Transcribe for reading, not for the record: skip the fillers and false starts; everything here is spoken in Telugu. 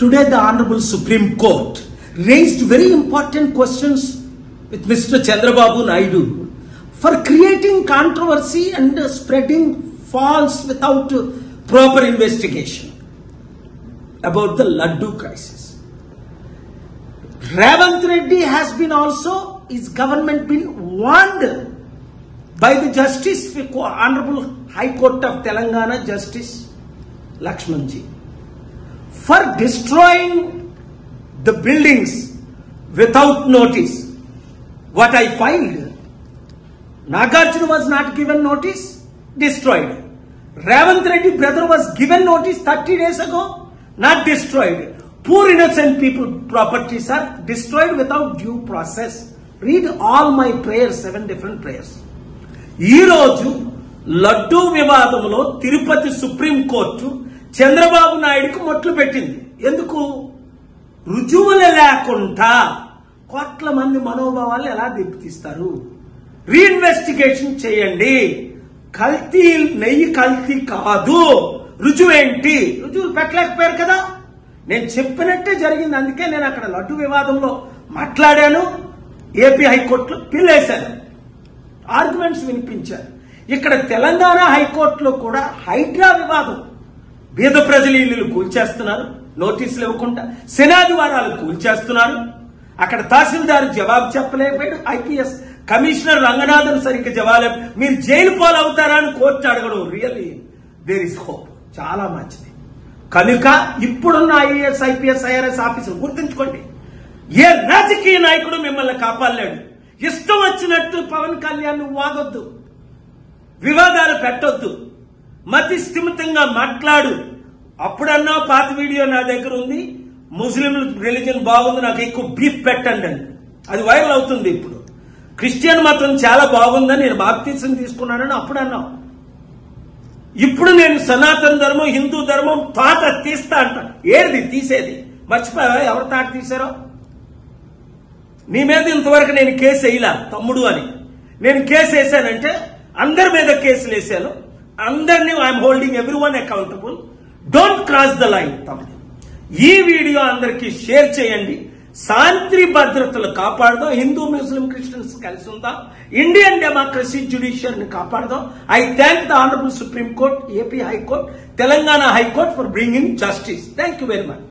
Today, the Honorable Supreme Court raised very important questions with Mr. Chandrababu Naidu for creating controversy and spreading false without proper investigation about the Laddu crisis. Revanth Reddy has been also, his government been warned by the Justice, Honorable High Court of Telangana Justice Lakshmanji, for destroying the buildings without notice. What I filed, Nagarjuna was not given notice, destroyed. Revanth Reddy brother was given notice 30 days ago, not destroyed. Poor innocent people properties are destroyed without due process. Read all my prayers, 7 different prayers. ఈ రోజు లడ్డూ వివాదంలో తిరుపతి సుప్రీం కోర్టు చంద్రబాబు నాయుడుకు మొట్లు పెట్టింది. ఎందుకు? రుజువులు లేకుండా కోట్ల మంది మనోభావాలు ఎలా దెబ్బతీస్తారు? రీఇన్వెస్టిగేషన్ చేయండి. కల్తీ నెయ్యి కల్తీ కాదు. రుజువేంటి? రుజువులు పెట్టలేకపోయారు కదా. నేను చెప్పినట్టే జరిగింది. అందుకే నేను అక్కడ లడ్డు వివాదంలో మాట్లాడాను. ఏపీ హైకోర్టులో పిల్లేశాను, ఆర్గ్యుమెంట్స్ వినిపించారు. ఇక్కడ తెలంగాణ హైకోర్టులో కూడా హైడ్రా వివాదం, బీద ప్రజల ఇల్లులు కూల్చేస్తున్నారు నోటీసులు ఇవ్వకుండా, శనాదివారాలు కూల్చేస్తున్నారు. అక్కడ తహసీల్దార్ జవాబు చెప్పలేకపోయాడు. ఐపీఎస్ కమిషనర్ రంగనాథన్ సరిగ్గా జవాబు, మీరు జైలు పాలవుతారా అని కోర్టు అడగడం రియల్లీ దేర్ ఇస్ హోప్, చాలా మంచిది. కనుక ఇప్పుడున్న ఐఏఎస్ ఐపీఎస్ ఐఆర్ఎస్ ఆఫీసర్ గుర్తుంచుకోండి, ఏ రాజకీయ నాయకుడు మిమ్మల్ని కాపాడలేడు. ఇష్టం వచ్చినట్టు పవన్ కళ్యాణ్ వాగొద్దు, వివాదాలు పెట్టొద్దు, మతి స్థిమితంగా మాట్లాడు. అప్పుడన్నా పాత వీడియో నా దగ్గర ఉంది, ముస్లిం రిలీజన్ బాగుంది, నాకు ఎక్కువ బీఫ్ పెట్టండి అని. అది వైరల్ అవుతుంది. ఇప్పుడు క్రిస్టియన్ మతం చాలా బాగుందని నేను బాప్తిసం తీసుకున్నానని అప్పుడు అన్నాం. ఇప్పుడు నేను సనాతన ధర్మం, హిందూ ధర్మం తాట తీస్తా అంటాను. ఏది తీసేది? మర్చిపోయావా ఎవరు తాట తీశారో? నీ మీద ఇంతవరకు నేను కేసు వేయలా తమ్ముడు అని. నేను కేసు వేసానంటే అందరి మీద కేసులు వేసాను. అందరినీ I'm holding everyone accountable. Don't cross the line తమ్ముడు. ఈ వీడియో అందరికీ షేర్ చేయండి. శాంతి భద్రతలు కాపాడదాం. హిందూ ముస్లిం క్రిస్టియన్స్ కలిసి ఉందాం. ఇండియన్ డెమోక్రసీ జ్యుడిషియరీని కాపాడదాం. I thank the honourable supreme court, AP high court, Telangana high court for bringing justice. Thank you very much.